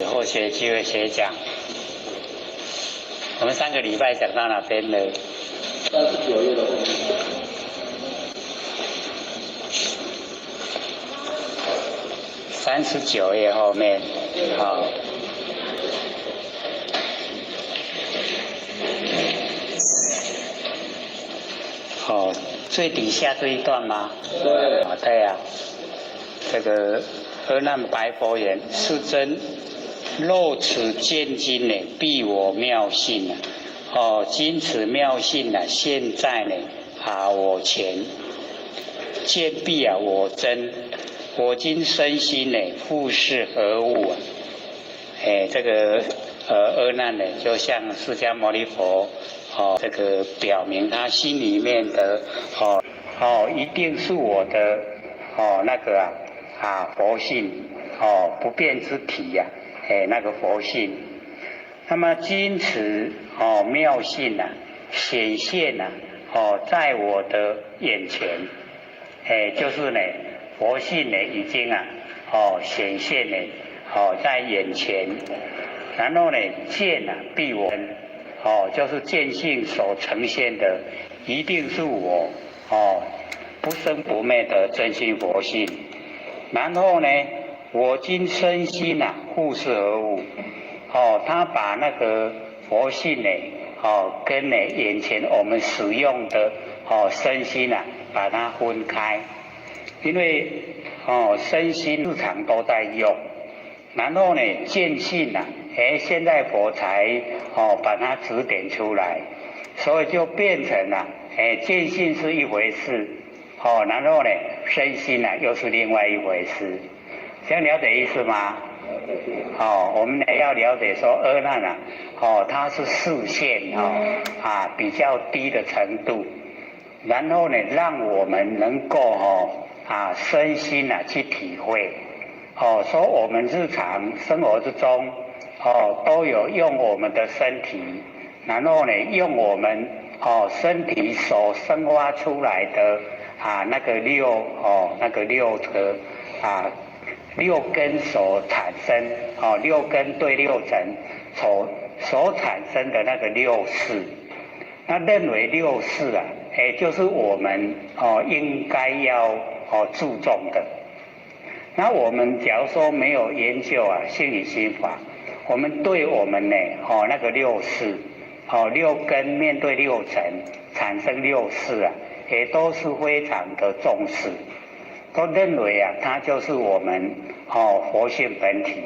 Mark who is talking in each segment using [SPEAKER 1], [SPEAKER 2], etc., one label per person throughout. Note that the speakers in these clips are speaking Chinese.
[SPEAKER 1] 以后机会学讲。我们上个礼拜讲到哪边了
[SPEAKER 2] 39页的后面。
[SPEAKER 1] 39页后面，好。哦，最底下这一段吗？
[SPEAKER 2] 对。
[SPEAKER 1] 对呀。这个阿难白佛言：世尊，若此见今呢，必我妙性呢？今此妙性呢，现在呢，我前见必我真。我今身心呢，复是何物啊？这个阿难呢，就向释迦牟尼佛这个表明他心里面的一定是我的那个佛性不变之体呀那个佛性。那么今此妙性啊显现在我的眼前，就是呢佛性呢已经显现呢在眼前，然后呢见必我就是见性所呈现的一定是我不生不灭的真心佛性。然后呢我今身心复是何物？他把那个佛性呢跟呢眼前我们使用的身心把它分开，因为身心日常都在用，然后呢见性现在佛才把它指点出来，所以就变成了见性是一回事，然后呢身心又是另外一回事，这样了解意思吗？我们要了解说阿难它是视线比较低的程度，然后呢让我们能够身心去体会说我们日常生活之中都有用我们的身体，然后呢用我们身体所生发出来的那个六个六根所产生六根对六尘所产生的那个六识，那认为六识就是我们应该要注重的。那我们假如说没有研究心理心法，我们对我们呢那个六识六根面对六尘产生六识也都是非常的重视，都认为它就是我们佛性本体，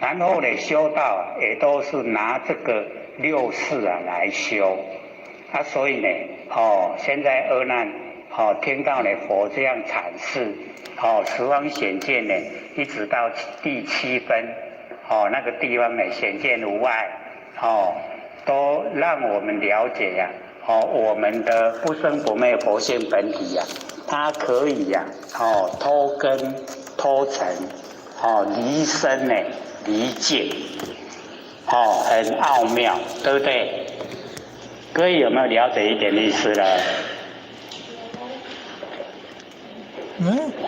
[SPEAKER 1] 然后呢修道也都是拿这个六识来修所以呢现在阿难听到呢佛这样阐释十方显见呢一直到第7分那个地方呢显见无碍都让我们了解我们的不生不灭佛性本体它可以脱根脱尘离身呢离境很奥妙，对不对？各位有没有了解一点意思呢？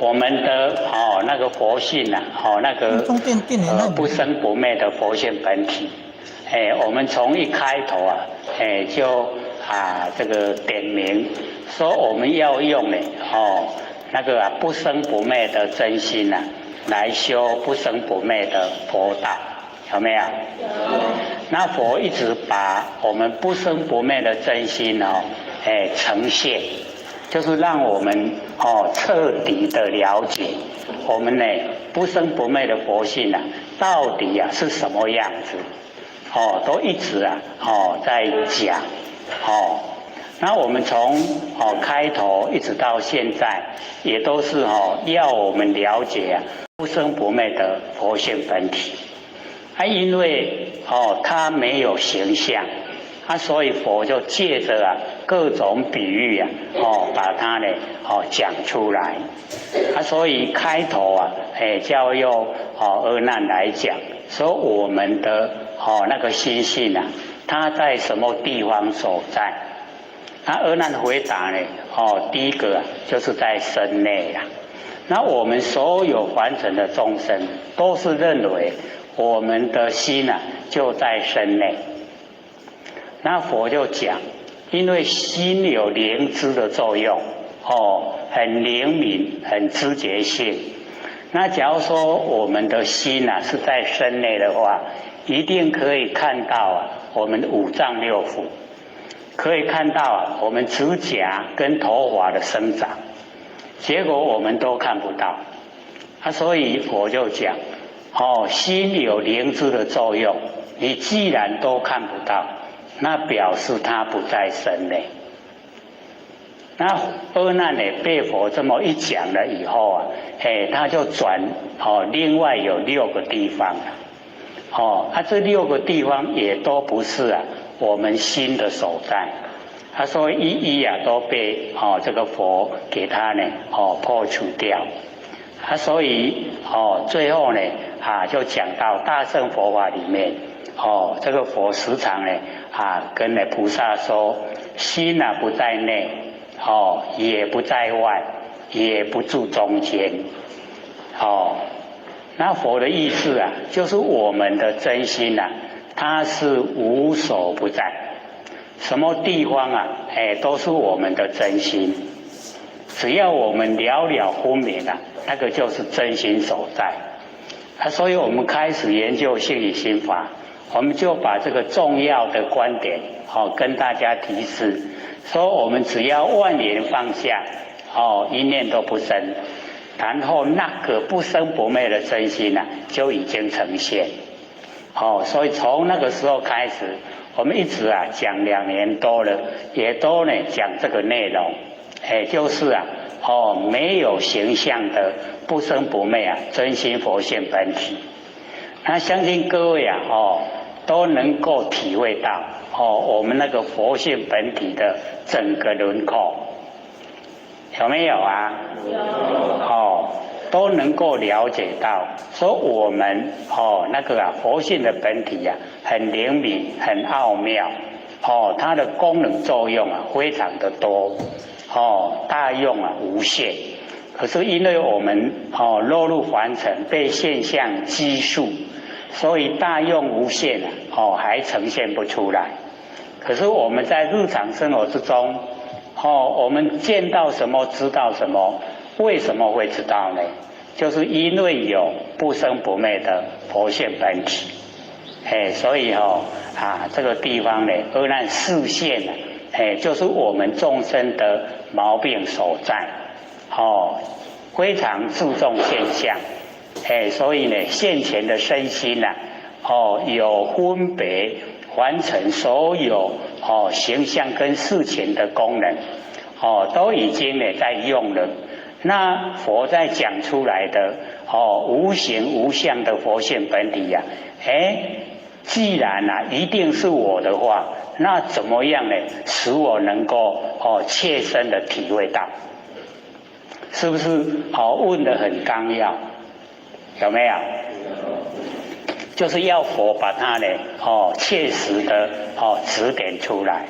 [SPEAKER 1] 我们的那个佛性那个不生不灭的佛性本体，我们从一开头就这个点名说我们要用呢那个不生不灭的真心来修不生不灭的佛道，有没有？那佛一直把我们不生不灭的真心呈现，就是让我们彻底的了解我们呢不生不灭的佛性到底是什么样子都一直在讲那我们从开头一直到现在也都是要我们了解不生不灭的佛性本体因为它没有形象所以佛就借着各种比喻把它呢讲出来所以开头就用阿难来讲说我们的那个心性它在什么地方所在。那阿难回答呢第一个就是在身内那我们所有凡尘的众生都是认为我们的心啊就在身内。那佛就讲，因为心有灵知的作用，很灵敏，很知觉性。那假如说我们的心啊是在身内的话，一定可以看到啊我们五脏六腑，可以看到啊我们指甲跟头发的生长，结果我们都看不到。所以佛就讲，心有灵知的作用，你既然都看不到，那表示它不在身内。那阿难呢被佛这么一讲了以后啊，他就转另外有6个地方这6个地方也都不是啊我们心的所在。他说一一啊都被这个佛给他呢破除掉。所以最后呢就讲到大乘佛法里面这个佛时常呢跟菩萨说，心啊不在内也不在外，也不住中间。那佛的意思啊，就是我们的真心啊，它是无所不在，什么地方啊，都是我们的真心。只要我们了了分明啊，那个就是真心所在。所以我们开始研究性理心法，我们就把这个重要的观点跟大家提示，说我们只要万念放下，一念都不生，然后那个不生不灭的真心啊，就已经呈现。所以从那个时候开始，我们一直讲2年多了，也都呢讲这个内容，就是没有形象的不生不灭真心佛性本体。那相信各位都能够体会到我们那个佛性本体的整个轮廓，有没有啊？有。都能够了解到，说我们那个佛性的本体很灵敏，很奥妙，它的功能作用非常的多，大用无限。可是因为我们落入凡尘，被现象拘束，所以大用无限还呈现不出来。可是我们在日常生活之中，我们见到什么知道什么，为什么会知道呢？就是因为有不生不灭的佛性本体。所以这个地方呢，阿难示现就是我们众生的毛病所在，非常注重现象，所以呢，现前的身心有分别完成所有形象跟事情的功能，都已经呢在用了。那佛在讲出来的无形无相的佛性本体既然一定是我的话，那怎么样呢使我能够切身的体会到？是不是问得很纲要？有没有？就是要佛把它呢切实的指点出来。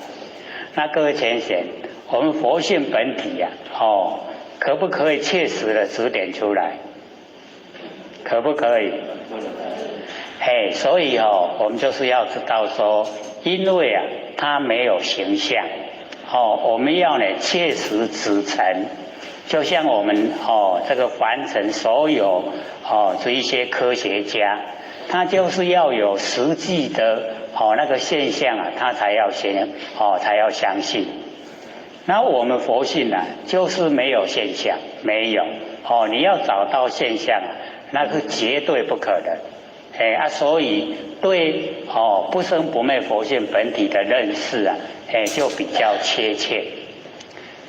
[SPEAKER 1] 那各位浅显，我们佛性本体可不可以切实的指点出来？可不可以？所以我们就是要知道说，因为它没有形象，我们要呢切实指成。就像我们这个凡尘所有这一些科学家，他就是要有实际的那个现象他才要相信。那我们佛性就是没有现象，没有你要找到现象那是绝对不可能。所以对不生不灭佛性本体的认识就比较切切。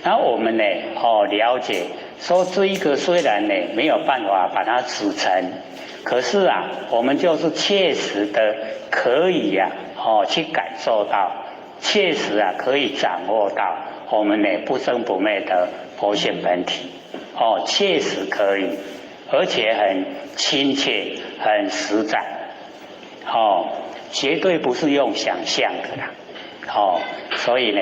[SPEAKER 1] 那我们呢了解说这一个虽然呢没有办法把它指成，可是我们就是切实的可以去感受到，切实可以掌握到我们呢不生不灭的佛性本体，切实可以，而且很亲切，很实在，绝对不是用想象的啦，所以呢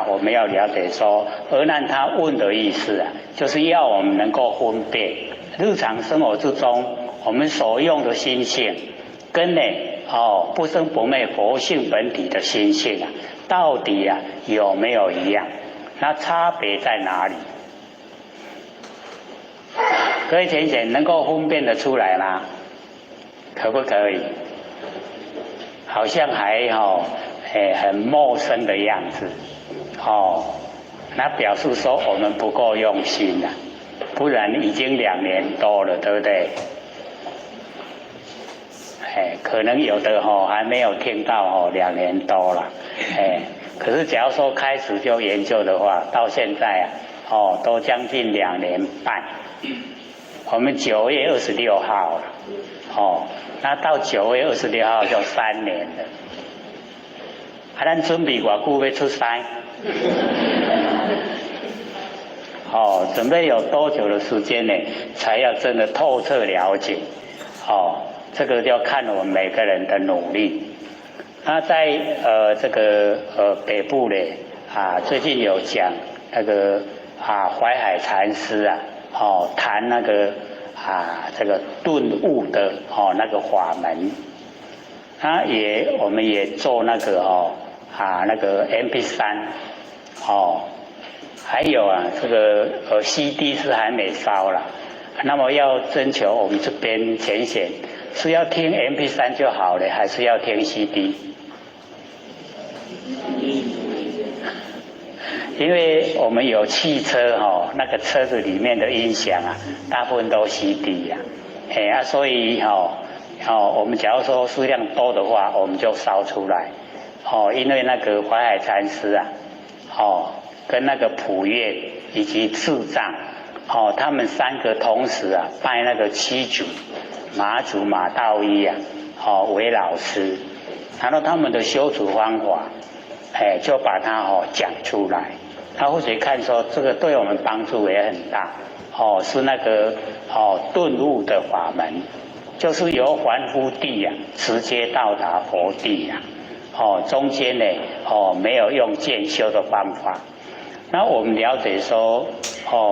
[SPEAKER 1] 我们要了解说，阿难他问的意思就是要我们能够分辨日常生活之中我们所用的心性，跟呢不生不灭佛性本体的心性啊，到底啊有没有一样？那差别在哪里？各位浅显能够分辨得出来吗？可不可以？好像还很陌生的样子那表示说我们不够用心了，不然已经2年多了，对不对？可能有的还没有听到2年多了，可是假如说开始就研究的话，到现在都将近2年半。我们9月26号了，那到9月26号就3年了。咱准备多久要出师？准备有多久的时间呢？才要真的透彻了解？这个就要看我们每个人的努力。那在这个北部呢最近有讲那个淮海禅师谈那个这个顿悟的那个法门。我们也做那个那个 MP3 还有这个CD 是还没烧了。那么要征求我们这边浅显是要听 MP3 就好了，还是要听 CD？ 因为我们有汽车那个车子里面的音响大部分都 CD 所以我们假如说数量多的话，我们就烧出来因为那个淮海禅师跟那个普愿以及智藏他们3个同时拜那个七祖马祖马道一为老师，然后他们的修持方法就把它讲出来。他或许看说这个对我们帮助也很大是那个顿悟的法门，就是由凡夫地直接到达佛地中间呢没有用渐修的方法。那我们了解说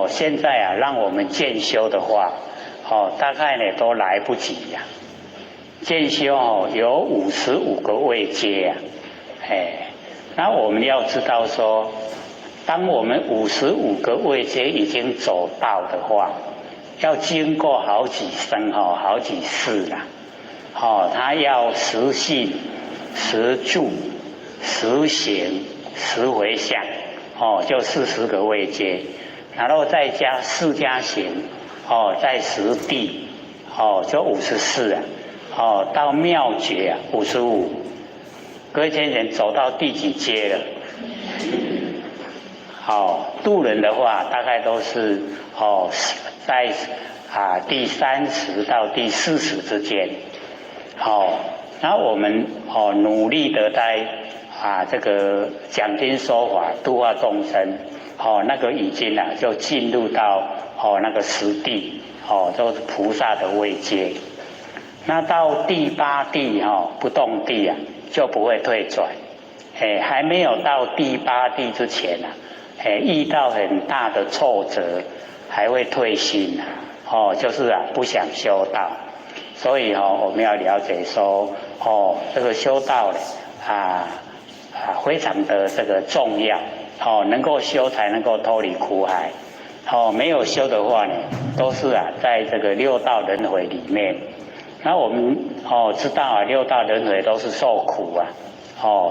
[SPEAKER 1] 现在让我们渐修的话大概呢都来不及渐修有55个位阶那我们要知道说，当我们55个位阶已经走到的话，要经过好几生好几世啦他要实信实住实行实回向就40个位阶，然后再加4加行再实地就54到妙觉55。各位先生走到第几阶了？度人的话大概都是在第30到第40之间那我们努力的在这个讲经说法度化众生那个已经就进入到那个实地就是菩萨的位阶。那到第8地不动地就不会退转还没有到第8地之前遇到很大的挫折还会退心就是不想修道。所以我们要了解说这个修道非常的这个重要能够修才能够脱离苦海没有修的话呢都是在这个6道轮回里面。那我们知道6道轮回都是受苦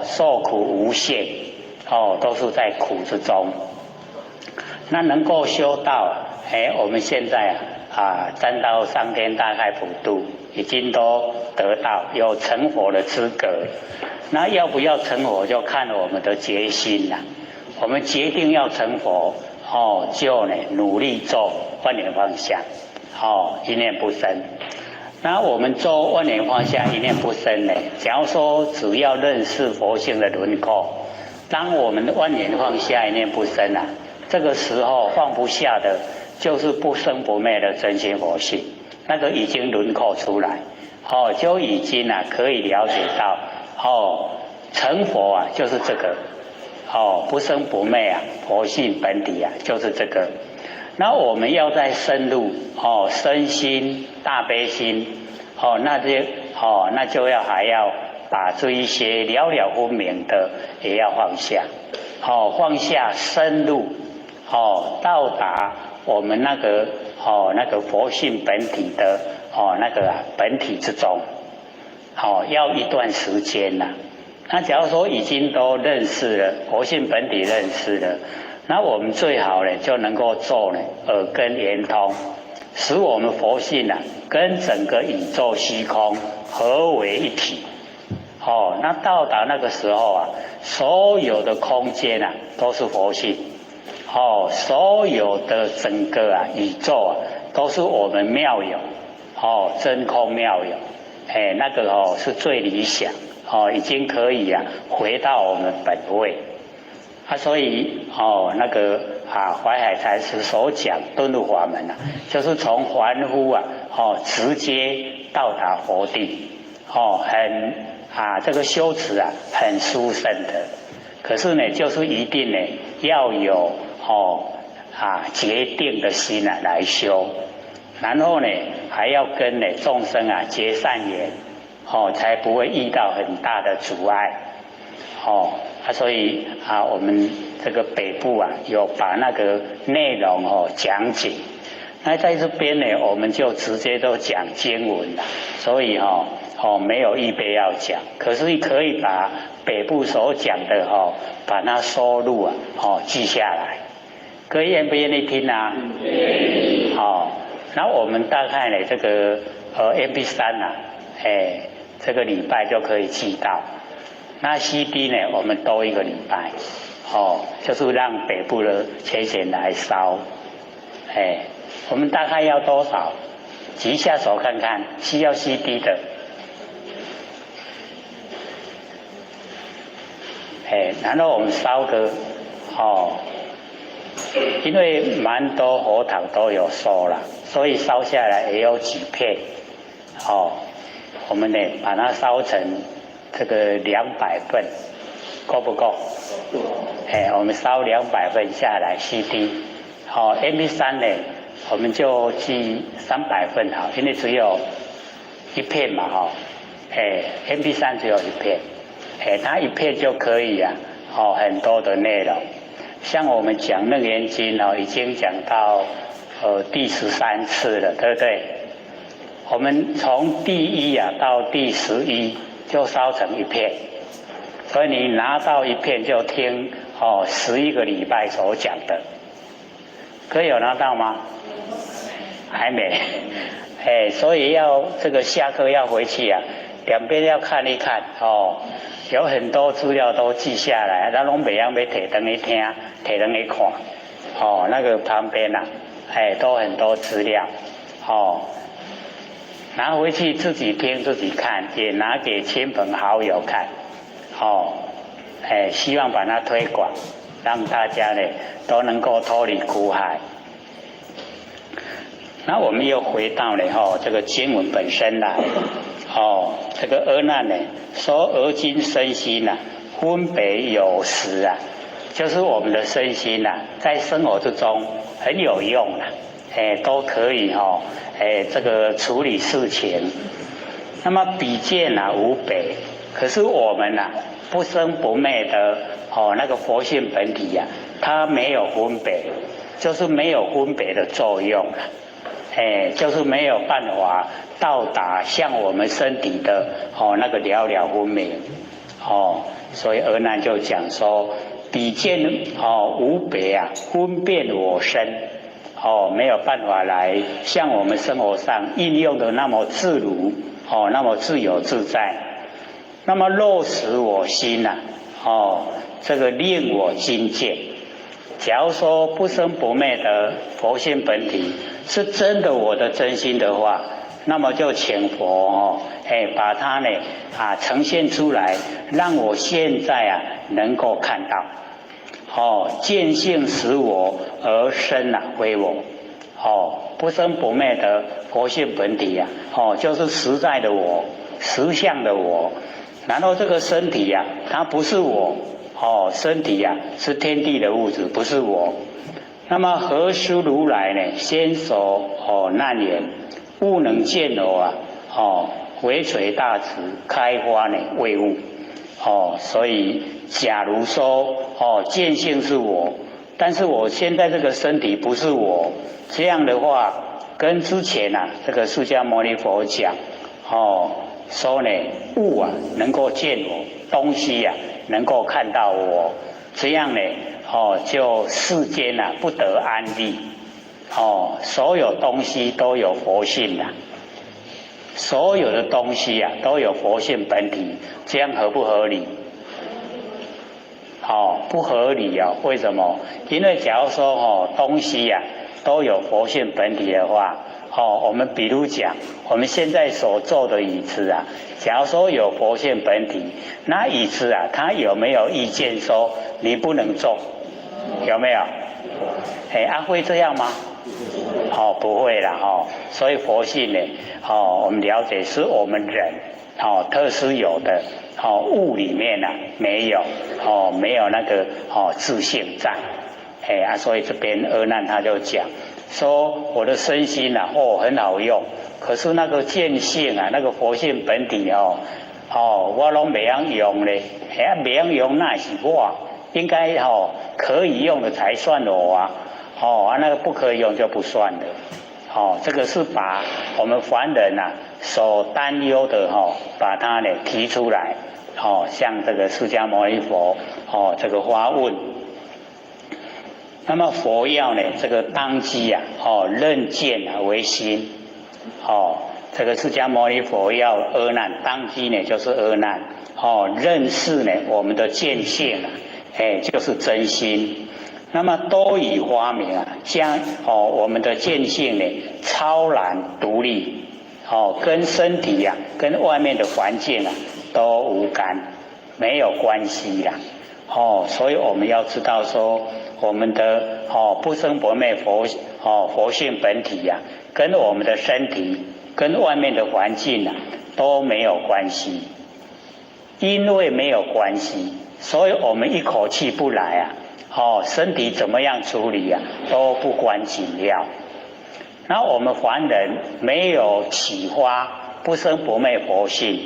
[SPEAKER 1] 受苦无限都是在苦之中。那能够修道我们现在沾到上天大概普度已经都得到有成佛的资格。那要不要成佛就看我们的决心啦。我们决定要成佛就呢努力做万年放下一念不生。那我们做万年放下一念不生呢，假如说只要认识佛性的轮廓，当我们万年放下一念不生这个时候放不下的就是不生不灭的真心佛性，那个已经轮廓出来就已经可以了解到成佛就是这个不生不灭佛性本体就是这个。那我们要再深入身心大悲心那些那就还要把这一些了了分明的也要放下，放下深入，到达我们那个佛性本体的本体之中，要一段时间呐。那假如说已经都认识了佛性本体，认识了，那我们最好呢就能够做呢耳根圆通，使我们佛性跟整个宇宙虚空合为一体。那到达那个时候所有的空间都是佛性，所有的整个宇宙都是我们妙有，真空妙有，那个是最理想，已经可以回到我们本位。所以淮海禅师所讲顿入法门就是从凡夫直接到达佛地，这个修持很殊胜的。可是呢，就是一定呢要有决定的心来修，然后呢还要跟众生结善缘，才不会遇到很大的阻碍。所以我们这个北部有把那个内容讲解。那在这边呢，我们就直接都讲经文了，所以没有预备要讲，可是可以把北部所讲的把它收录记下来。各位愿不愿意听啊？那我们大概呢这个MP3这个礼拜就可以寄到。那 CD 呢，我们多一个礼拜，就是让北部的先生来烧。我们大概要多少？举下手看看，需要 CD 的。然后我们烧个因为蛮多佛堂都有收了，所以烧下来也有几片。我们呢把它烧成这个200份，够不够？我们烧200份下来 CD。MP3 呢，我们就寄300份好，因为只有一片嘛MP3 只有一片，它一片就可以很多的内容。像我们讲《楞严经》已经讲到第13次了，对不对？我们从第1到第11就烧成一片，所以你拿到一片就听11个礼拜所讲的。可以有拿到吗？还没。所以要这个下课要回去两边要看一看有很多资料都记下来，咱拢袂样要摕回去听，摕回去看。那个旁边都很多资料拿回去自己听自己看，也拿给亲朋好友看希望把它推广，让大家呢都能够脱离苦海。那我们又回到了这个经文本身来这个阿难呢说而今身心分别有时就是我们的身心在生活之中很有用都可以这个处理事情。那么比见无别，可是我们不生不灭的那个佛性本体它没有分别，就是没有分别的作用就是没有办法到达像我们身体的那个了了分明所以阿难就讲说比见无别分辨我身没有办法来像我们生活上应用的那么自如那么自由自在。那么落实我心这个令我精见。假如说不生不灭的佛性本体是真的我的真心的话，那么就请佛把它呢呈现出来，让我现在能够看到见性使我而生为我不生不灭的佛性本体就是实在的我，实相的我。然后这个身体它不是我身体是天地的物质，不是我。那么何须如来呢先手难言，勿能见我微垂大慈，开花呢为物。所以假如说见性是我，但是我现在这个身体不是我，这样的话，跟之前这个释迦牟尼佛讲，说呢物能够见我，东西能够看到我，这样呢就世间不得安立。所有东西都有佛性所有的东西都有佛性本体，这样合不合理？不合理为什么？因为假如说东西都有佛性本体的话，我们比如讲我们现在所坐的椅子假如说有佛性本体，那椅子它有没有意见说你不能坐？有没有？会这样吗？不会啦所以佛性呢我们了解是我们人特殊有的物里面没有没有那个自性在所以这边阿难他就讲说我的身心很好用，可是那个见性那个佛性本体我都没样用嘞，没样用那是我应该可以用的才算我那个不可以用就不算了这个是把我们凡人所担忧的把它呢提出来像这个释迦牟尼佛这个发问，那么佛要呢这个当机认见为心这个释迦牟尼佛要阿难当机呢就是阿难认识呢我们的见性就是真心。那么多以发明将我们的见性呢超然独立跟身体跟外面的环境都无干，没有关系所以我们要知道说我们的不生不灭佛性本体跟我们的身体跟外面的环境都没有关系。因为没有关系，所以我们一口气不来身体怎么样处理都不关紧要。那我们凡人没有启发不生不灭佛性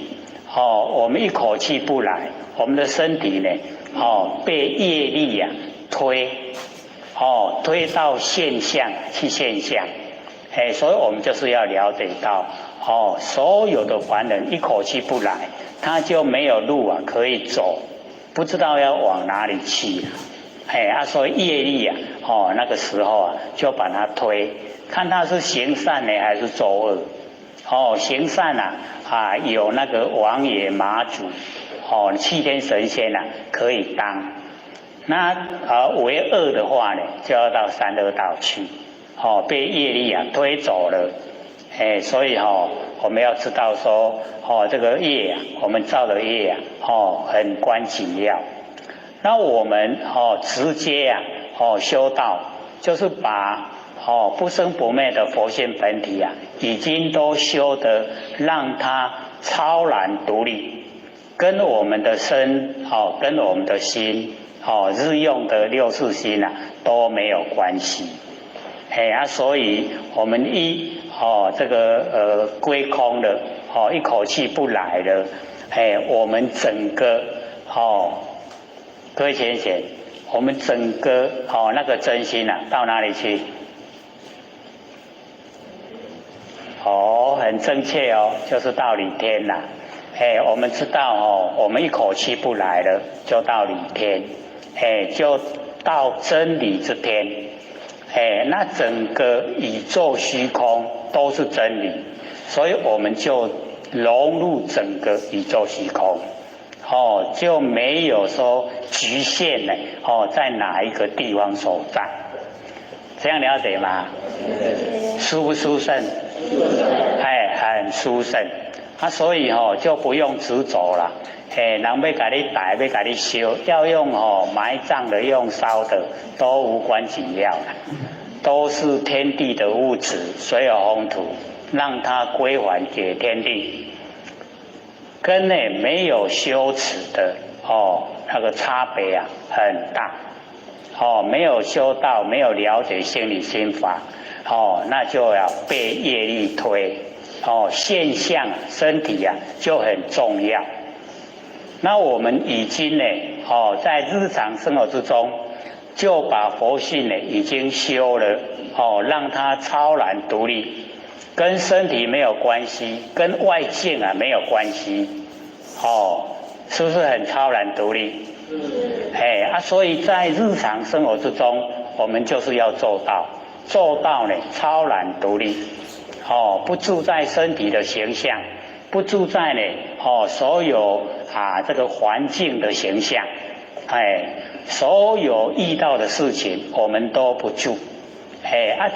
[SPEAKER 1] 我们一口气不来，我们的身体呢被业力推到现象去现象所以我们就是要了解到所有的凡人一口气不来，他就没有路可以走，不知道要往哪里去所以业力那个时候就把它推，看他是行善呢还是作恶行善有那个王爷马祖七天神仙可以当，那为恶的话呢就要到三恶道去被业力推走了所以我们要知道说这个业我们造的业很关紧要。那我们直接修道，就是把不生不灭的佛性本体已经都修得让它超然独立，跟我们的身跟我们的心日用的六识心都没有关系所以我们这个归空了一口气不来了我们整个各位浅显，我们整个那个真心到哪里去很正确就是到理天我们知道我们一口气不来了就到理天就到真理之天那整个宇宙虚空都是真理，所以我们就融入整个宇宙虚空就没有说局限了在哪一个地方所在，这样了解吗？殊不殊胜？很殊胜所以就不用执着了人要给你带要给你修，要用埋葬的用烧的都无关紧要都是天地的物质水有风土，让它归还给天地，跟没有修持的那个差别很大没有修道，没有了解心理心法那就要被业力推现象身体就很重要。那我们已经呢在日常生活之中就把佛性呢已经修了让它超然独立，跟身体没有关系，跟外境没有关系，是不是很超然独立？所以在日常生活之中，我们就是要做到呢超然独立，不住在身体的形象，不住在呢所有这个环境的形象，所有遇到的事情我们都不住，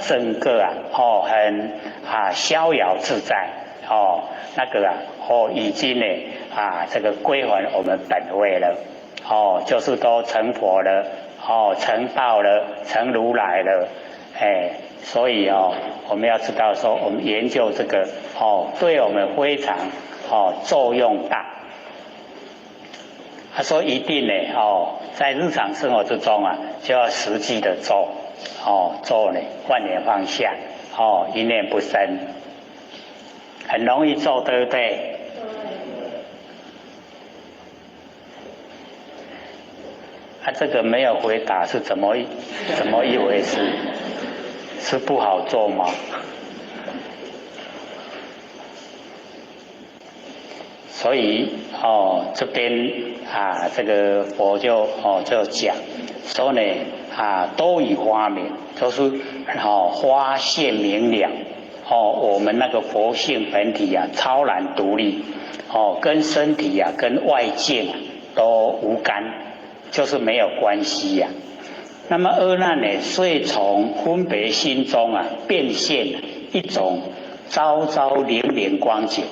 [SPEAKER 1] 整个很逍遥自在，那个已经呢这个归还我们本位了，就是都成佛了，成道了，成如来了，所以我们要知道说，我们研究这个对我们非常作用大。他说一定呢在日常生活之中就要实际的做，做呢万念放下，一念不生，很容易做，对不对？这个没有回答是怎么一回事？是不好做吗？所以这边这个佛就讲说呢都以花明，就是发现明了，我们那个佛性本体超然独立，跟身体跟外境都无干，就是没有关系那么阿难呢，遂从分别心中变现一种昭昭灵灵光景，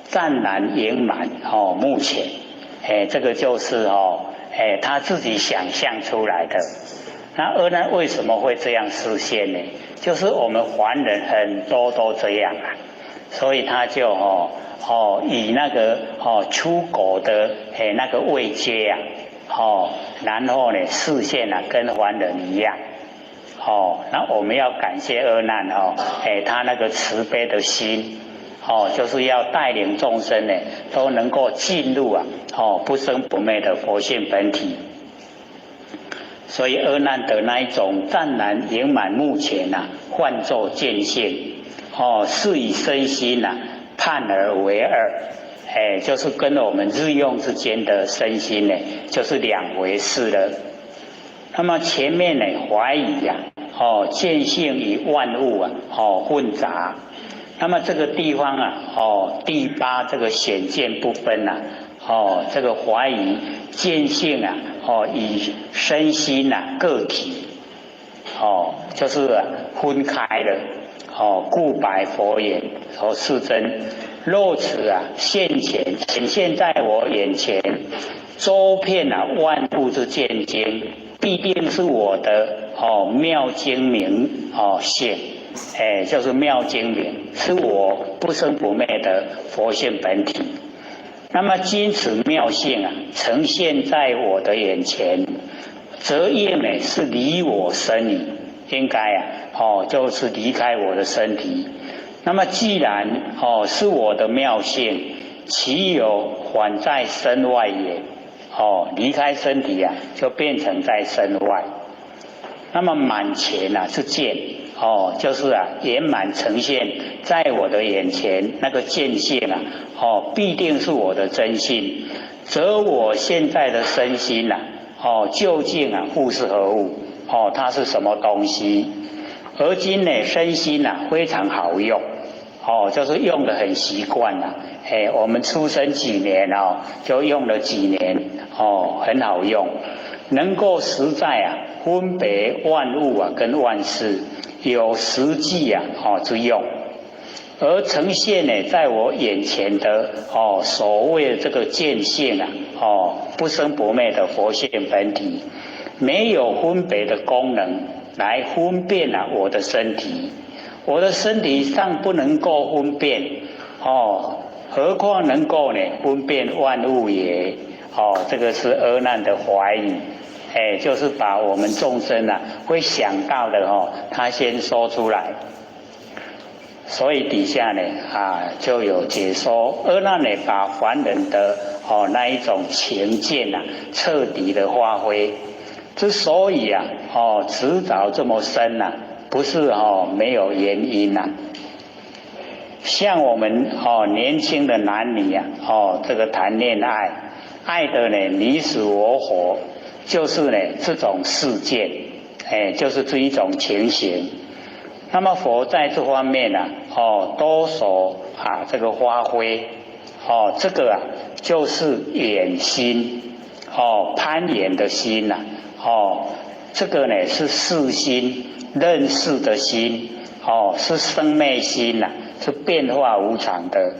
[SPEAKER 1] 湛然圆满目前，这个就是他自己想象出来的。那阿难为什么会这样示现呢？就是我们凡人很多都这样所以他就以那个出国的那个位阶然后呢示现跟凡人一样。那我们要感谢阿难他那个慈悲的心，就是要带领众生呢都能够进入不生不灭的佛性本体。所以阿难的那一种湛然圆满目前唤作见性，是以身心判而为二，就是跟我们日用之间的身心呢就是两回事了。那么前面呢怀疑见性与万物混杂，那么这个地方第八这个显见不分这个怀疑见性与身心个体就是分开了，故白佛言世尊，若此现前显现在我眼前，周遍万物之见经，必定是我的妙精明性，就是妙精明，是我不生不灭的佛性本体。那么今此妙性呈现在我的眼前，则业美是离我身矣，应该就是离开我的身体。那么既然是我的妙性，岂有反在身外也？离开身体就变成在身外。那么满前是见，就是圆满呈现在我的眼前，那个见性必定是我的真性，则我现在的身心究竟复是何物？它是什么东西？而今呢身心非常好用，就是用得很习惯我们出生几年就用了几年，很好用，能够实在分别万物跟万事，有实际之用，而呈现呢在我眼前的所谓这个见性不生不灭的佛性本体，没有分别的功能来分辨我的身体，我的身体上不能够分辨何况能够呢分辨万物也？这个是阿难的怀疑，就是把我们众生会想到的他先说出来。所以底下呢就有解说，阿难呢把凡人的那一种情见彻底的发挥。之所以执着这么深不是没有原因像我们年轻的男女这个谈恋爱，爱的呢你死我活，就是呢这种事件，就是这一种情形。那么佛在这方面多所这个发挥，这个就是眼心，攀缘的心这个呢是识心，认识的心，是生灭心是变化无常的，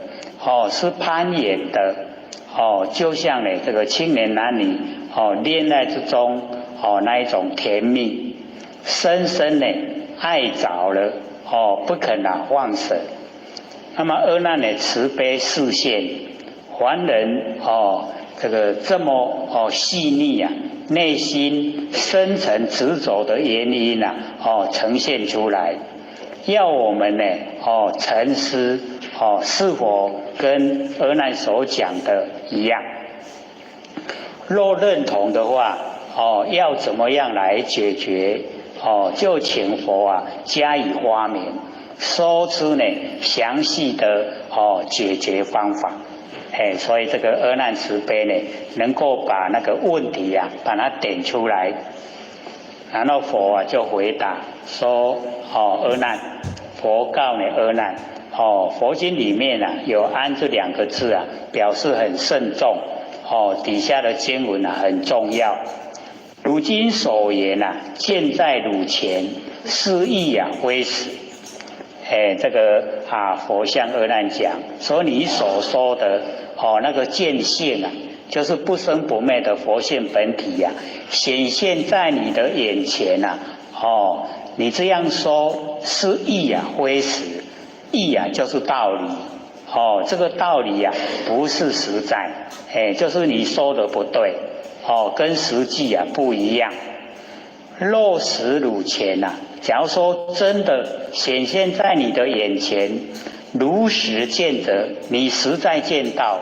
[SPEAKER 1] 是攀缘的，就像呢这个青年男女恋爱之中那一种甜蜜，深深呢爱着了不肯放舍。那么阿难呢慈悲示现，凡人这个这么细腻内心深层执着的原因呈现出来，要我们呢沉思是否跟阿难所讲的一样。若认同的话要怎么样来解决就请佛加以发明，说出呢详细的解决方法。所以这个阿难慈悲呢，能够把那个问题把它点出来，然后佛就回答说阿难，佛告你阿难，佛经里面有安这两个字表示很慎重，底下的经文很重要。如今所言见在汝前，是意非实。这个佛向阿难讲说，你所说的那个见性就是不生不灭的佛性本体显现在你的眼前你这样说是意非实，意就是道理这个道理不是实在，就是你说的不对跟实际不一样。若实汝前假如说真的显现在你的眼前，如实见得，你实在见到，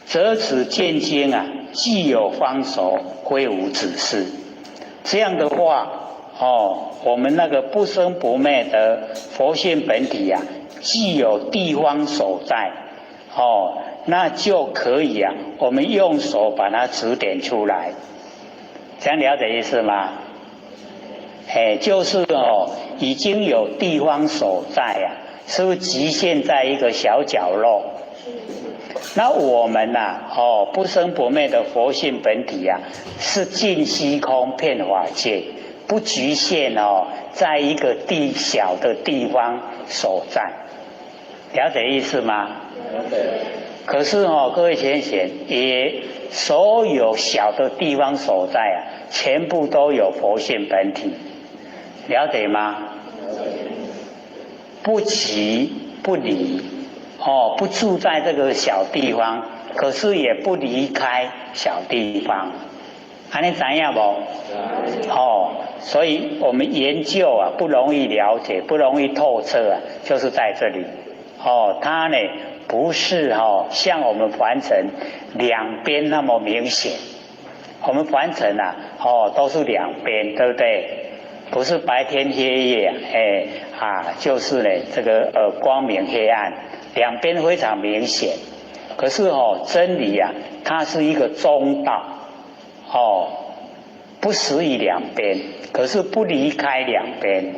[SPEAKER 1] 则此见经既有方所，非无指示。这样的话我们那个不生不灭的佛性本体既有地方所在那就可以我们用手把它指点出来。这样了解意思吗？就是已经有地方所在是不是局限在一个小角落？那我们不生不灭的佛性本体是尽虚空遍法界，不局限在一个小的地方所在。了解意思吗？了解。可是各位贤贤，也所有小的地方所在全部都有佛性本体。了解吗？不即不离不住在这个小地方，可是也不离开小地方，这样知道不？所以我们研究不容易了解，不容易透彻就是在这里它呢不是像我们凡尘两边那么明显。我们凡尘都是两边，对不对？不是白天黑夜就是呢这个光明黑暗两边非常明显。可是真理它是一个中道不实于两边，可是不离开两边。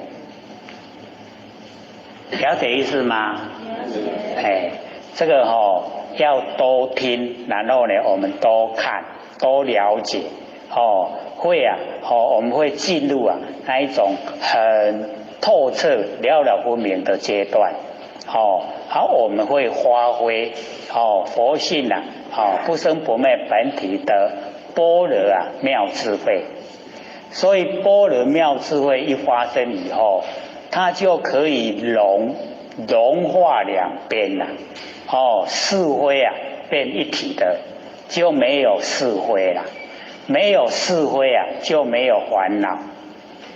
[SPEAKER 1] 了解意思吗？这个要多听，然后呢我们多看多了解会我们会进入那一种很透彻了了分明的阶段我们会发挥佛性不生不灭本体的般若妙智慧。所以般若妙智慧一发生以后，它就可以融化两边是非变一体的，就没有是非了。没有是非就没有烦恼，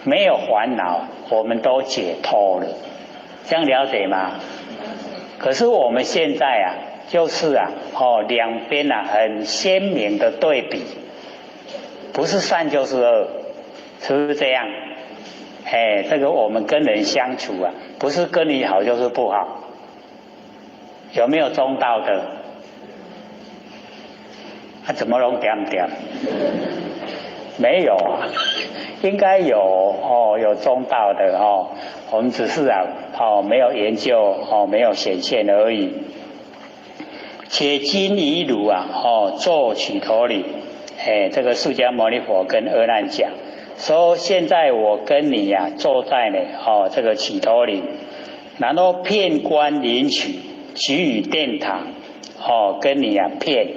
[SPEAKER 1] 没有烦恼我们都解脱了。这样了解吗？可是我们现在啊，就是啊，两边啊很鲜明的对比，不是善就是恶，是不是这样？这个我们跟人相处啊，不是跟你好就是不好，有没有中道的？怎么弄点点？没有啊，应该有有中道的我们只是啊没有研究没有显现而已。且今以汝啊坐取头领，这个释迦牟尼佛跟阿难讲说，现在我跟你呀坐在呢这个取头领，然后遍观领取，给予殿堂跟你遍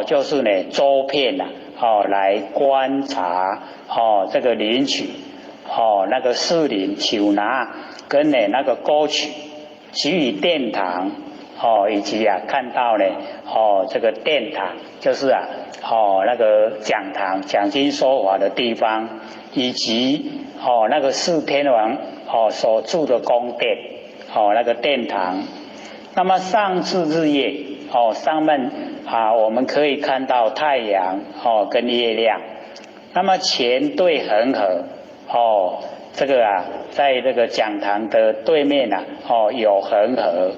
[SPEAKER 1] 就是呢周遍呐来观察这个领取那个士林求拿跟呢那个沟渠，给予殿堂以及看到呢这个殿堂就是那个讲堂讲经说法的地方，以及那个四天王所住的宫殿那个殿堂。那么上至日月上面我们可以看到太阳跟月亮。那么前对恒河这个在这个讲堂的对面有恒河。